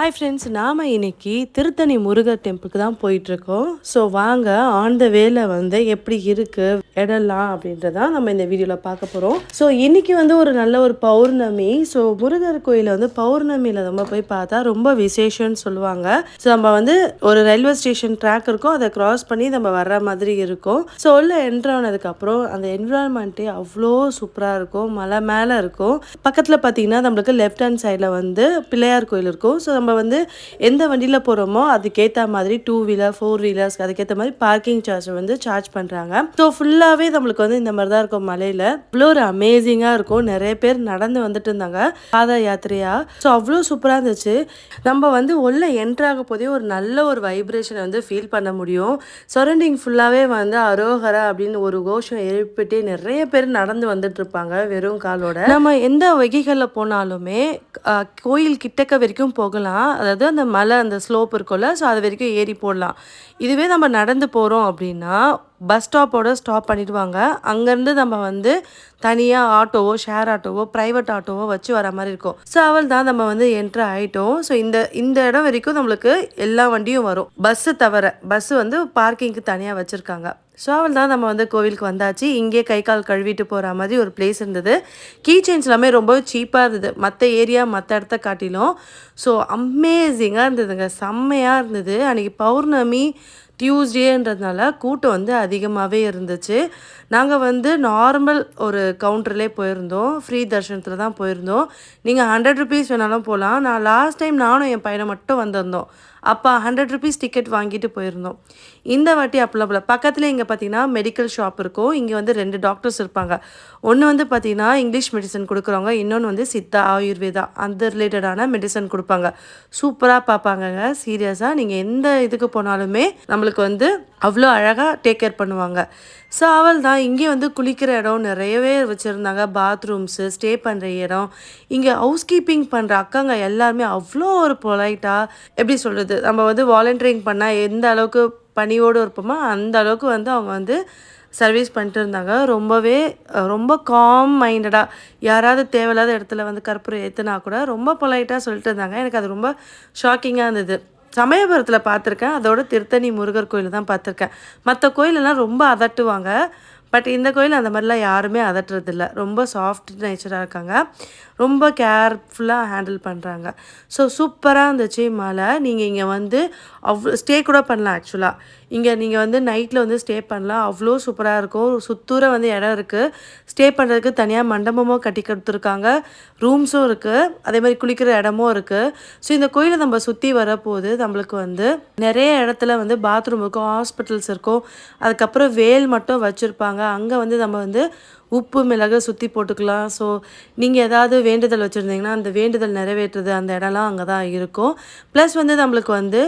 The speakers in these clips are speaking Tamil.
ஹாய் ஃப்ரெண்ட்ஸ், நாம் இன்னைக்கு திருத்தணி முருகர் டெம்பிளுக்கு தான் போயிட்டுருக்கோம். ஸோ வாங்க ஆன் த வேல வந்து எப்படி இருக்குது இடம்லாம் அப்படின்றதான் நம்ம இந்த வீடியோவில் பார்க்க போகிறோம். ஸோ இன்றைக்கி வந்து ஒரு நல்ல ஒரு பௌர்ணமி. ஸோ முருகர் கோயிலை வந்து பௌர்ணமியில் நம்ம போய் பார்த்தா ரொம்ப விசேஷம்னு சொல்லுவாங்க. ஸோ நம்ம வந்து ஒரு ரயில்வே ஸ்டேஷன் ட்ராக் இருக்கும், அதை க்ராஸ் பண்ணி நம்ம வர்ற மாதிரி இருக்கும். ஸோ உள்ள என்ட்ரு ஆனதுக்கப்புறம் அந்த என்விரான்மெண்ட்டே அவ்வளோ சூப்பராக இருக்கும். மலை மேலே இருக்கும். பக்கத்தில் பார்த்தீங்கன்னா நம்மளுக்கு லெஃப்ட் ஹேண்ட் சைடில் வந்து பிள்ளையார் கோயில் இருக்கும். ஸோ நம்ம வந்து எந்த வண்டியில் போகிறோமோ அதுக்கேற்ற மாதிரி 2 வீலர் 4 வீலர்ஸ் அதுக்கேற்ற மாதிரி பார்க்கிங் சார்ஜ் வந்து சார்ஜ் பண்ணுறாங்க. ஸோ ஃபுல்லாகவே நம்மளுக்கு வந்து இந்த மாதிரி தான் இருக்கும். மலையில் இவ்வளோ ஒரு அமேசிங்காக இருக்கும். நிறைய பேர் நடந்து வந்துட்டு இருந்தாங்க பாத யாத்திரையா. ஸோ அவ்வளோ சூப்பராக இருந்துச்சு. நம்ம வந்து உள்ள என்ட்ராக போதே ஒரு நல்ல ஒரு வைப்ரேஷனை வந்து ஃபீல் பண்ண முடியும். சரௌண்டிங் ஃபுல்லாகவே வந்து அரோகரா அப்படின்னு ஒரு கோஷம் எழுப்பிட்டு நிறைய பேர் நடந்து வந்துட்டு இருப்பாங்க வெறும் காலோட. நம்ம எந்த வகைகளில் போனாலுமே கோயில் கிட்டக்க வரைக்கும் போகலாம். அதாவது அந்த மலை அந்த ஸ்லோப் இருக்கும்ல, ஸோ அது வரைக்கும் ஏறி போடலாம். இதுவே நம்ம நடந்து போகிறோம் அப்படின்னா பஸ் ஸ்டாப்போட ஸ்டாப் பண்ணிடுவாங்க. அங்கேருந்து நம்ம வந்து தனியாக ஆட்டோவோ ஷேர் ஆட்டோவோ ப்ரைவேட் ஆட்டோவோ வச்சு வர மாதிரி இருக்கும். ஸோ அவள் தான் நம்ம வந்து என்ட்ரு ஆகிட்டோம். ஸோ இந்த இடம் வரைக்கும் நம்மளுக்கு எல்லா வண்டியும் வரும். பஸ்ஸு தவிர பஸ்ஸு வந்து பார்க்கிங்க்கு தனியாக வச்சுருக்காங்க. ஸோ அவள் தான் நம்ம வந்து கோவிலுக்கு வந்தாச்சு. இங்கே கை கால் கழுவிட்டு போகிற மாதிரி ஒரு பிளேஸ் இருந்தது. கீ செயின்ஸ் எல்லாமே ரொம்ப சீப்பாக இருந்தது மற்ற ஏரியா மற்ற இடத்த காட்டிலும். ஸோ அமேசிங்காக இருந்ததுங்க, செம்மையாக இருந்தது. அன்றைக்கி பௌர்ணமி டியூஸ்டேன்றதுனால கூட்டம் வந்து அதிகமாகவே இருந்துச்சு. நாங்கள் வந்து நார்மல் ஒரு கவுண்டர்லேயே போயிருந்தோம். ஃப்ரீ தர்ஷனத்தில் தான் போயிருந்தோம். நீங்கள் 100 ருபீஸ் வேணாலும் போகலாம். நான் லாஸ்ட் டைம் நானும் என் பையனை மட்டும் வந்திருந்தோம். அப்போ 100 ருபீஸ் டிக்கெட் வாங்கிட்டு போயிருந்தோம். இந்த வாட்டி அப்பலாம் போல. பக்கத்தில் இங்கே பார்த்தீங்கன்னா மெடிக்கல் ஷாப் இருக்கும். இங்கே வந்து 2 டாக்டர்ஸ் இருப்பாங்க. ஒன்று வந்து பார்த்தீங்கன்னா இங்கிலீஷ் மெடிசன் கொடுக்குறவங்க, இன்னொன்று வந்து சித்தா ஆயுர்வேதா அந்த ரிலேட்டடான மெடிசன் கொடுப்பாங்க. சூப்பராக பார்ப்பாங்கங்க. சீரியஸாக நீங்கள் எந்த இதுக்கு போனாலுமே நம்மளுக்கு வந்து அவ்வளோ அழகாக டேக் கேர் பண்ணுவாங்க. ஸோ அவள் தான் இங்கே வந்து குளிக்கிற இடம் நிறையவே வச்சுருந்தாங்க. பாத்ரூம்ஸு, ஸ்டே பண்ணுற இடம், இங்கே ஹவுஸ் கீப்பிங் பண்ணுற அக்காங்க எல்லாருமே அவ்வளோ ஒரு பொலைட்டாக, எப்படி சொல்கிறது, நம்ம வந்து வாலண்டியரிங் பண்ணால் எந்த அளவுக்கு பணியோடு இருப்போமோ அந்த அளவுக்கு வந்து அவங்க வந்து சர்வீஸ் பண்ணிட்டு இருந்தாங்க. ரொம்ப காம் மைண்டடாக யாராவது தேவையில்லாத இடத்துல வந்து கற்பூரம் ஏற்றுனா கூட ரொம்ப பொலைட்டாக சொல்லிட்டு இருந்தாங்க. எனக்கு அது ரொம்ப ஷாக்கிங்காக இருந்தது. சமயபுரத்தில் பார்த்துருக்கேன், அதோட திருத்தணி முருகர் கோயில் தான் பார்த்துருக்கேன். மற்ற கோயிலெல்லாம் ரொம்ப அதட்டுவாங்க. பட் இந்த கோயில் அந்த மாதிரிலாம் யாருமே அதட்டுறதில்ல. ரொம்ப சாஃப்ட் நேச்சராக இருக்காங்க. ரொம்ப கேர்ஃபுல்லாக ஹேண்டில் பண்ணுறாங்க. ஸோ சூப்பராக இருந்துச்சு மலை. நீங்கள் இங்கே வந்து ஸ்டே கூட பண்ணலாம். ஆக்சுவலாக இங்கே நீங்கள் வந்து நைட்டில் வந்து ஸ்டே பண்ணலாம். அவ்வளோ சூப்பராக இருக்கும். சுத்தூர வந்து இடம் இருக்குது. ஸ்டே பண்ணுறதுக்கு தனியாக மண்டபமும் கட்டி கொடுத்துருக்காங்க. ரூம்ஸும் இருக்குது. அதே மாதிரி குளிக்கிற இடமும் இருக்குது. ஸோ இந்த கோயிலை நம்ம சுற்றி வரப்போது நம்மளுக்கு வந்து நிறைய இடத்துல வந்து பாத்ரூம் இருக்கும், ஹாஸ்பிட்டல்ஸ் இருக்கும். அதுக்கப்புறம் வேல் மட்டும் வச்சுருப்பாங்க. அங்கே வந்து நம்ம வந்து உப்பு மிளகு சுற்றி போட்டுக்கலாம். ஸோ நீங்கள் ஏதாவது வேண்டுதல் வச்சுருந்தீங்கன்னா அந்த வேண்டுதல் நிறைவேற்றுறது அந்த இடம்லாம் அங்கே தான் இருக்கும். ப்ளஸ் வந்து நம்மளுக்கு வந்து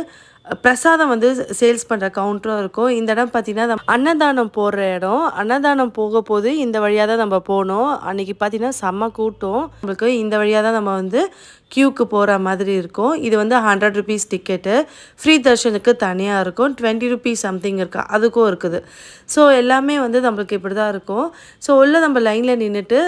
பிரசாதம் வந்து சேல்ஸ் பண்ணுற கவுண்டரும் இருக்கும். இந்த இடம் பார்த்திங்கன்னா அன்னதானம் போடுற இடம். அன்னதானம் போக போது இந்த வழியாக தான் நம்ம போகணும். அன்றைக்கி பார்த்திங்கன்னா செம்ம கூட்டம். நம்மளுக்கு இந்த வழியாக தான் நம்ம வந்து க்யூக்கு போகிற மாதிரி இருக்கும். இது வந்து 100 ருபீஸ் டிக்கெட்டு. ஃப்ரீ தர்ஷனுக்கு தனியாக இருக்கும். 20 ருபீஸ் சம்திங் இருக்குது, அதுக்கும் இருக்குது. ஸோ எல்லாமே வந்து நம்மளுக்கு இப்படி தான் இருக்கும். ஸோ உள்ள நம்ம லைனில் நின்றுட்டு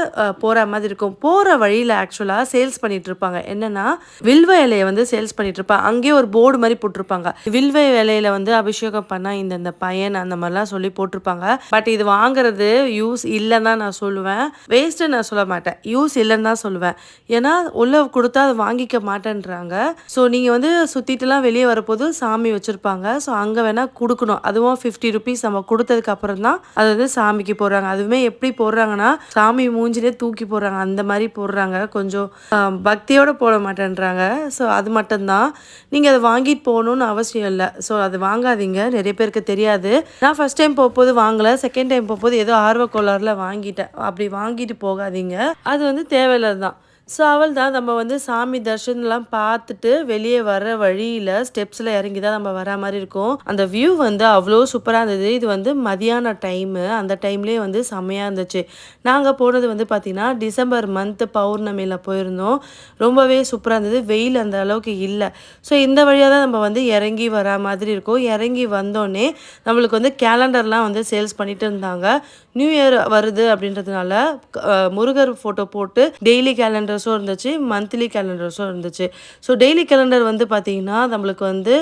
போகிற மாதிரி இருக்கும். போகிற வழியில் ஆக்சுவலாக சேல்ஸ் பண்ணிகிட்ருப்பாங்க. என்னென்னா வில்வ இலையை வந்து சேல்ஸ் பண்ணிகிட்ருப்பாங்க. அங்கேயே ஒரு போர்டு மாதிரி போட்டிருப்பாங்க. வில்வ இலையில் வந்து அபிஷேகம் பண்ணால் இந்த பயன் அந்த மாதிரிலாம் சொல்லி போட்டிருப்பாங்க. பட் இது வாங்குறது யூஸ் இல்லைன்னு தான் நான் சொல்லுவேன். வேஸ்ட்டு நான் சொல்ல மாட்டேன், யூஸ் இல்லைன்னு தான் சொல்லுவேன். ஏன்னா உள்ள கொடுத்தா அதை வாங்கிக்க மாட்டேன்றாங்க. ஸோ நீங்கள் வந்து சுற்றிட்டுலாம் வெளியே வரப்போது சாமி வச்சுருப்பாங்க. ஸோ அங்கே வேணால் கொடுக்கணும். அதுவும் 50 ருபீஸ் நம்ம கொடுத்ததுக்கு அப்புறம் தான் அது வந்து சாமிக்கு போடுறாங்க. அதுவுமே எப்படி போடுறாங்கன்னா சாமி மூஞ்சிலே தூக்கி போடுறாங்க, அந்த மாதிரி போடுறாங்க. கொஞ்சம் பக்தியோடு போட மாட்டேன்றாங்க. ஸோ அது மட்டும்தான். நீங்கள் அதை வாங்கிட்டு போகணுன்னு அவசியம் இல்லை. ஸோ அது வாங்காதீங்க, நிறைய பேருக்கு தெரியாது. நான் ஃபஸ்ட் டைம் போகும்போது வாங்கலை, செகண்ட் டைம் போகும்போது ஏதோ ஆர்வ கோளாறுல வாங்கிட்டேன். அப்படி வாங்கிட்டு போகாதீங்க, அது வந்து தேவையில்லை தான். ஸோ அவள் தான் நம்ம வந்து சாமி தர்ஷனம்லாம் பார்த்துட்டு வெளியே வர வழியில் ஸ்டெப்ஸில் இறங்கி தான் நம்ம வர மாதிரி இருக்கும். அந்த வியூ வந்து அவ்வளோ சூப்பராக இருந்தது. இது வந்து மதியான டைமு, அந்த டைம்லேயே வந்து செம்மையாக இருந்துச்சு. நாங்கள் போனது வந்து பார்த்திங்கன்னா டிசம்பர் மந்த்து பௌர்ணமியில் போயிருந்தோம். ரொம்பவே சூப்பராக இருந்தது. வெயில் அந்த அளவுக்கு இல்லை. ஸோ இந்த வழியாக தான் நம்ம வந்து இறங்கி வர மாதிரி இருக்கும். இறங்கி வந்தோடனே நம்மளுக்கு வந்து கேலண்டர்லாம் வந்து சேல்ஸ் பண்ணிட்டு இருந்தாங்க. நியூ இயர் வருது அப்படின்றதுனால முருகர் ஃபோட்டோ போட்டு டெய்லி கேலண்டர் கேலண்டர்ஸும் இருந்துச்சு, மந்த்லி கேலண்டர்ஸும் இருந்துச்சு. ஸோ டெய்லி கேலண்டர் வந்து பார்த்தீங்கன்னா, நம்மளுக்கு வந்து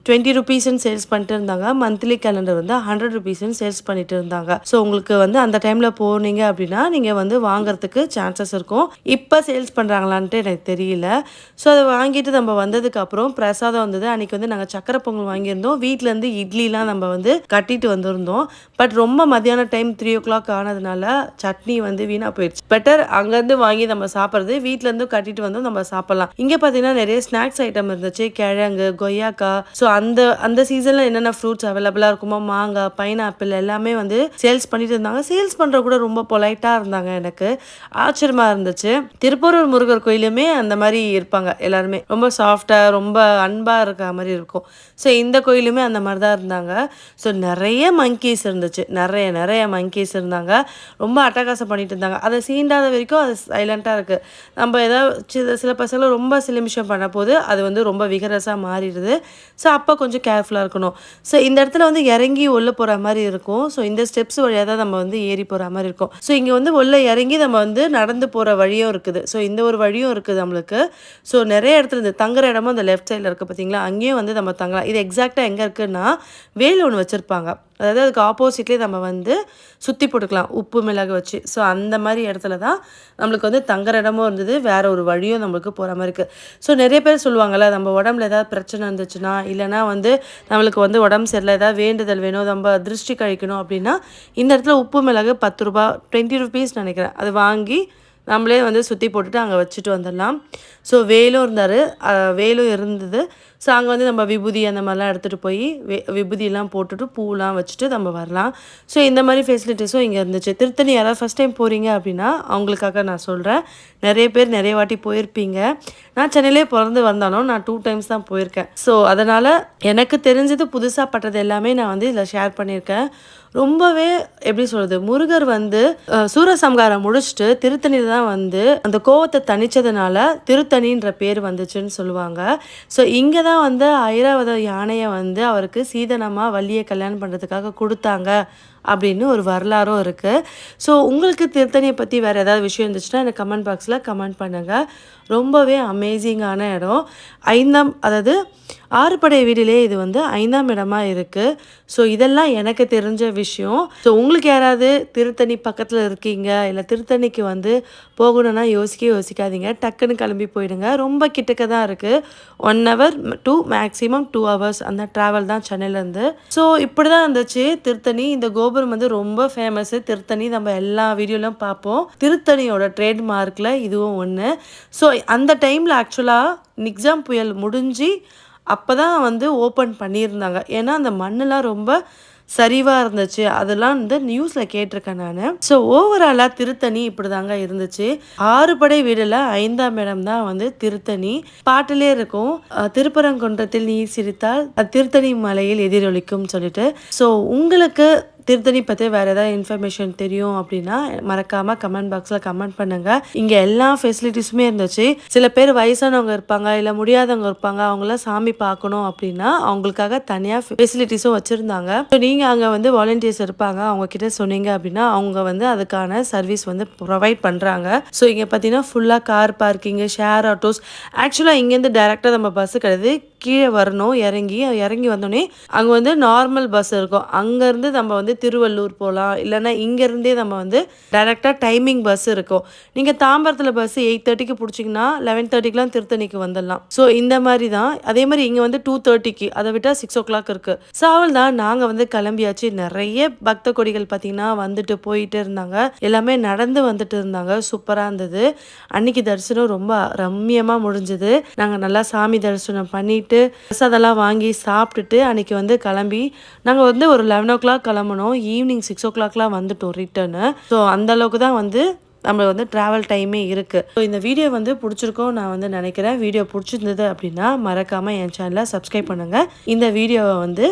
₹20ன்னு சேல்ஸ் பண்ணிட்டு இருந்தாங்க. மந்த்லி கேலண்டர் வந்து ₹100ன்னு சேல்ஸ் பண்ணிட்டு இருந்தாங்க. ஸோ உங்களுக்கு வந்து அந்த டைமில் போனீங்க அப்படின்னா, நீங்கள் வந்து வாங்குறதுக்கு சான்சஸ் இருக்கும். இப்போ சேல்ஸ் பண்ணுறாங்களான்ட்டு எனக்கு தெரியல. ஸோ அதை வாங்கிட்டு நம்ம வந்ததுக்கப்புறம் பிரசாதம் வந்தது. அன்றைக்கி வந்து நாங்கள் சக்கரை பொங்கல் வாங்கியிருந்தோம். வீட்டிலேருந்து இட்லிலாம் நம்ம வந்து கட்டிட்டு வந்திருந்தோம். பட் ரொம்ப மத்தியான டைம் 3:00 ஆனதுனால சட்னி வந்து வீணாக போயிடுச்சு. பெட்டர் அங்கேருந்து வாங்கி நம்ம சாப்பிட்றது, வீட்டிலேருந்து கட்டிட்டு வந்து நம்ம சாப்பிட்லாம். இங்கே பார்த்தீங்கன்னா நிறைய ஸ்நாக்ஸ் ஐட்டம் இருந்துச்சு. கிழங்கு, கொய்யாக்காய். ஸோ அந்த அந்த சீசனில் என்னென்ன ஃப்ரூட்ஸ் அவைலபிளாக இருக்குமோ, மாங்காய், பைனாப்பிள் எல்லாமே வந்து சேல்ஸ் பண்ணிட்டு இருந்தாங்க. சேல்ஸ் பண்ணுற கூட ரொம்ப பொலைட்டாக இருந்தாங்க. எனக்கு ஆச்சரியமாக இருந்துச்சு. திருப்பூரூர் முருகர் கோயிலுமே அந்த மாதிரி இருப்பாங்க எல்லாருமே. ரொம்ப சாஃப்டாக, ரொம்ப அன்பாக இருக்க மாதிரி இருக்கும். ஸோ இந்த கோயிலுமே அந்த மாதிரி தான் இருந்தாங்க. ஸோ நிறைய மங்கீஸ் இருந்துச்சு. நிறைய மங்கீஸ் இருந்தாங்க. ரொம்ப அட்டகாசம் பண்ணிட்டு இருந்தாங்க. அதை சீண்டாத வரைக்கும் அது சைலண்ட்டாக இருக்குது. நம்ம ஏதாவது சில பசங்களை ரொம்ப சிலிமிஷம் பண்ண போது அது வந்து ரொம்ப விகரஸாக மாறிடுது. ஸோ அப்போ கொஞ்சம் கேர்ஃபுல்லாக இருக்கணும். ஸோ இந்த இடத்துல வந்து இறங்கி உள்ளே போகிற மாதிரி இருக்கும். ஸோ இந்த ஸ்டெப்ஸ் வழியாக தான் நம்ம வந்து ஏறி போகிற மாதிரி இருக்கும். ஸோ இங்கே வந்து உள்ளே இறங்கி நம்ம வந்து நடந்து போகிற வழியும் இருக்குது. ஸோ இந்த ஒரு வழியும் இருக்குது நம்மளுக்கு. ஸோ நிறைய இடத்துல இந்த தங்குற இடமும் அந்த லெஃப்ட் சைடில் இருக்குது பார்த்தீங்களா, அங்கேயும் வந்து நம்ம தங்கலாம். இது எக்ஸாக்டாக எங்கே இருக்குன்னா, வேல் ஒன்று வச்சுருப்பாங்க. அதாவது அதுக்கு ஆப்போசிட்லேயே நம்ம வந்து சுற்றி போட்டுக்கலாம் உப்பு மிளகு வச்சு. ஸோ அந்த மாதிரி இடத்துல தான் நம்மளுக்கு வந்து தங்குற இடமும் இருந்தது. வேறு ஒரு வழியும் நம்மளுக்கு போகிற மாதிரி இருக்குது. ஸோ நிறைய பேர் சொல்லுவாங்கள்ல, நம்ம உடம்புல ஏதாவது பிரச்சனை இருந்துச்சுன்னா, இல்லைனா வந்து நம்மளுக்கு வந்து உடம்பு சரியில்லை, ஏதாவது வேண்டுதல் வேணும், நம்ம திருஷ்டி கழிக்கணும் அப்படின்னா, இந்த இடத்துல உப்பு மிளகு ₹10 ₹20 நினைக்கிறேன், அது வாங்கி நம்மளே வந்து சுற்றி போட்டுட்டு அங்கே வச்சுட்டு வந்துடலாம். ஸோ வேலும் இருந்தார், வேலும் இருந்தது. ஸோ அங்கே வந்து நம்ம விபூதி அந்த மாதிரிலாம் எடுத்துகிட்டு போய் விபூதியெல்லாம் போட்டுட்டு பூலாம் வச்சுட்டு நம்ம வரலாம். ஸோ இந்த மாதிரி ஃபெசிலிட்டிஸும் இங்கே இருந்துச்சு. திருத்தணி யாராவது ஃபஸ்ட் டைம் போகிறீங்க அப்படின்னா அவங்களுக்காக நான் சொல்கிறேன். நிறைய பேர் நிறைய வாட்டி போயிருப்பீங்க. நான் சென்னையிலே பிறந்து வந்தாலும் நான் 2 டைம்ஸ் தான் போயிருக்கேன். ஸோ அதனால் எனக்கு தெரிஞ்சது புதுசாக பட்டது எல்லாமே நான் வந்து இதில் ஷேர் பண்ணியிருக்கேன். ரொம்பவே எப்படி சொல்கிறது, முருகர் வந்து சூரசம்ஹாரம் முடிச்சுட்டு திருத்தணியில் தான் வந்து அந்த கோவத்தை தணிச்சதுனால திருத்தணின்ற பேர் வந்துச்சுன்னு சொல்லுவாங்க. ஸோ இங்கே தான் வந்து ஐராவத யானையை வந்து அவருக்கு சீதனமாக வள்ளியை கல்யாணம் பண்ணுறதுக்காக கொடுத்தாங்க அப்படின்னு ஒரு வரலாறும் இருக்குது. ஸோ உங்களுக்கு திருத்தணியை பற்றி வேறு ஏதாவது விஷயம் இருந்துச்சுன்னா எனக்கு கமெண்ட் பாக்ஸில் கமெண்ட் பண்ணுங்கள். ரொம்பவே அமேசிங்கான இடம். அதாவது 6 படை வீடிலே இது வந்து 5ஆம் இடமா இருக்குது. ஸோ இதெல்லாம் எனக்கு தெரிஞ்ச விஷயம். ஸோ உங்களுக்கு யாராவது திருத்தணி பக்கத்தில் இருக்கீங்க, இல்லை திருத்தணிக்கு வந்து போகணுன்னா யோசிக்காதீங்க, டக்குன்னு கிளம்பி போயிடுங்க. ரொம்ப கிட்டக்க தான் இருக்குது. 1 hour to மேக்ஸிமம் 2 hours அந்த ட்ராவல் தான் சென்னையிலேருந்து. ஸோ இப்படி தான் இருந்துச்சு திருத்தணி. இந்த கோபுரம் வந்து ரொம்ப ஃபேமஸ்ஸு. திருத்தணி நம்ம எல்லா வீடியோலையும் பார்ப்போம். திருத்தணியோட ட்ரேட்மார்க்கில் இதுவும் ஒன்று. ஸோ அந்த டைமில் ஆக்சுவலாக நிக்ஸாம் புயல் முடிஞ்சு அப்போ தான் வந்து ஓப்பன் பண்ணியிருந்தாங்க. ஏன்னா அந்த மண்ணெலாம் ரொம்ப சரிவாக இருந்துச்சு. அதெல்லாம் வந்து நியூஸில் கேட்டிருக்கேன் நான். ஸோ ஓவராலாக திருத்தணி இப்படி தாங்க இருந்துச்சு. 6 படை வீடில் 5ஆம் இடம் தான் வந்து திருத்தணி. பாட்டிலே இருக்கும், திருப்பரங்குன்றத்தில் நீர் சிரித்தால் திருத்தணி மலையில் எதிரொலிக்கும் சொல்லிட்டு. ஸோ உங்களுக்கு திருத்தணி பற்றி வேறு ஏதாவது இன்ஃபர்மேஷன் தெரியும் அப்படின்னா மறக்காமல் கமெண்ட் பாக்ஸில் கமெண்ட் பண்ணுங்கள். இங்கே எல்லா ஃபெசிலிட்டிஸுமே இருந்துச்சு. சில பேர் வயசானவங்க இருப்பாங்க, இல்லை முடியாதவங்க இருப்பாங்க, அவங்களாம் சாமி பார்க்கணும் அப்படின்னா அவங்களுக்காக தனியாக ஃபெசிலிட்டிஸும் வச்சுருந்தாங்க. ஸோ நீங்கள் அங்கே வந்து வாலண்டியர்ஸ் இருப்பாங்க, அவங்கக்கிட்ட சொன்னீங்க அப்படின்னா அவங்க வந்து அதுக்கான சர்வீஸ் வந்து ப்ரொவைட் பண்ணுறாங்க. ஸோ இங்கே பார்த்தீங்கன்னா ஃபுல்லாக கார் பார்க்கிங்கு, ஷேர் ஆட்டோஸ். ஆக்சுவலாக இங்கேருந்து டேரெக்டாக நம்ம பஸ்ஸு கிடையாது, கீழே வரணும். இறங்கி வந்தோடனே அங்கே வந்து நார்மல் பஸ் இருக்கும். அங்கேருந்து நம்ம வந்து திருவள்ளூர் போகலாம், இல்லைன்னா இங்கேருந்தே நம்ம வந்து டைரெக்டாக டைமிங் பஸ் இருக்கும். நீங்கள் தாம்பரத்தில் பஸ் 8:30க்கு பிடிச்சிங்கன்னா 11:30க்குலாம் திருத்தணிக்கு வந்துடலாம். ஸோ இந்த மாதிரி தான். அதே மாதிரி இங்கே வந்து 2:30க்கு, அதை விட்டால் 6 o'clock இருக்குது. ஸோ அவள் தான் நாங்கள் வந்து கிளம்பியாச்சு. நிறைய பக்த கொடிகள் பார்த்திங்கன்னா வந்துட்டு போயிட்டு இருந்தாங்க. எல்லாமே நடந்து வந்துட்டு இருந்தாங்க. சூப்பராக இருந்தது. அன்னைக்கு தரிசனம் ரொம்ப ரம்மியமாக முடிஞ்சது. நாங்கள் நல்லா சாமி தரிசனம் பண்ணிவிட்டு பிரசாதெல்லாம் வாங்கி சாப்பிட்டுட்டு அன்றைக்கி வந்து கிளம்பி நாங்கள் வந்து ஒரு 11 o'clock கிளம்பணும். ஈவினிங் 6 o'clockலாம் வந்துட்டோம் ரிட்டர்னு. ஸோ அந்தளவுக்கு தான் வந்து நம்ம வந்து ட்ராவல் டைமே இருக்குது. ஸோ இந்த வீடியோ வந்து பிடிச்சிருக்கோம் நான் வந்து நினைக்கிறேன். வீடியோ பிடிச்சிருந்தது அப்படின்னா மறக்காமல் என் சேனலை சப்ஸ்கிரைப் பண்ணுங்கள். இந்த வீடியோவை வந்து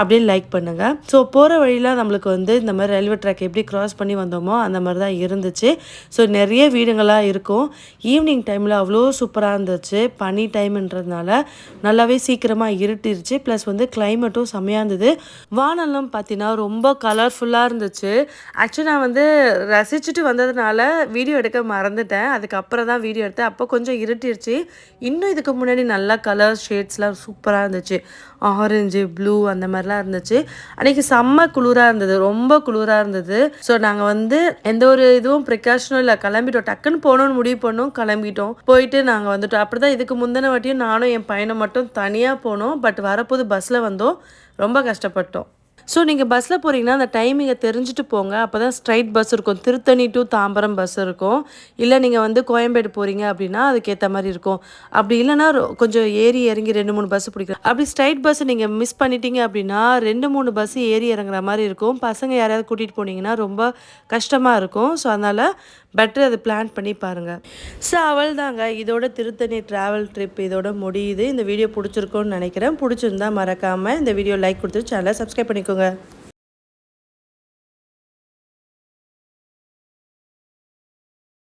அப்படியே லைக் பண்ணுங்கள். ஸோ போகிற வழியில் நம்மளுக்கு வந்து இந்த மாதிரி ரயில்வே ட்ராக் எப்படி க்ராஸ் பண்ணி வந்தோமோ அந்த மாதிரி தான் இருந்துச்சு. ஸோ நிறைய வீடுங்களாக இருக்கும். ஈவினிங் டைமில் அவ்வளோ சூப்பராக இருந்துச்சு. பனி டைம்ன்றதுனால நல்லாவே சீக்கிரமாக இருட்டிருச்சு. ப்ளஸ் வந்து கிளைமேட்டும் செம்மையாக இருந்தது. வானெல்லாம் பார்த்தீங்கன்னா ரொம்ப கலர்ஃபுல்லாக இருந்துச்சு. ஆக்சுவலி நான் வந்து ரசிச்சுட்டு வந்ததுனால வீடியோ எடுக்க மறந்துட்டேன். அதுக்கப்புறம் தான் வீடியோ எடுத்தேன். அப்போ கொஞ்சம் இருட்டிருச்சு. இன்னும் இதுக்கு முன்னாடி நல்லா கலர் ஷேட்ஸ்லாம் சூப்பராக இருந்துச்சு. ஆரஞ்சு, ப்ளூ அந்த மாதிரிலாம் இருந்துச்சு. அன்றைக்கி செம்ம குளிராக இருந்தது, ரொம்ப குளிராக இருந்தது. ஸோ நாங்கள் வந்து எந்த ஒரு இதுவும் ப்ரிகாஷனும் இல்லை, கிளம்பிட்டோம். டக்குன்னு போகணுன்னு முடிவு பண்ணோம், கிளம்பிட்டோம். போயிட்டு நாங்கள் வந்துட்டோம். அப்படி தான் இதுக்கு முந்தின வாட்டியும் நானும் என் பையனை மட்டும் தனியாக போனோம். பட் வரப்போது பஸ்ஸில் வந்தோம். ரொம்ப கஷ்டப்பட்டோம். ஸோ நீங்கள் பஸ்ஸில் போகிறீங்கன்னா அந்த டைமிங்கை தெரிஞ்சுட்டு போங்க. அப்போ தான் ஸ்ட்ரைட் பஸ் இருக்கும். திருத்தணி டு தாம்பரம் பஸ் இருக்கும். இல்லை நீங்கள் வந்து கோயம்பேடு போகிறீங்க அப்படின்னா அதுக்கேற்ற மாதிரி இருக்கும். அப்படி இல்லைன்னா கொஞ்சம் ஏறி இறங்கி 2-3 பஸ் பிடிக்கும். அப்படி ஸ்ட்ரைட் பஸ் நீங்கள் மிஸ் பண்ணிட்டீங்க அப்படின்னா 2-3 பஸ் ஏறி இறங்குற மாதிரி இருக்கும். பசங்க யாரையாவது கூட்டிகிட்டு போனீங்கன்னா ரொம்ப கஷ்டமாக இருக்கும். ஸோ அதனால் பெட்டர் அதை பிளான் பண்ணி பாருங்கள். ஸோ அவள் தாங்க, இதோட திருத்தணி ட்ராவல் ட்ரிப் இதோட முடியுது. இந்த வீடியோ பிடிச்சிருக்கோன்னு நினைக்கிறேன். பிடிச்சிருந்தா மறக்காமல் இந்த வீடியோ லைக் கொடுத்து சேனலை சப்ஸ்கிரைப் பண்ணிக்கோங்க.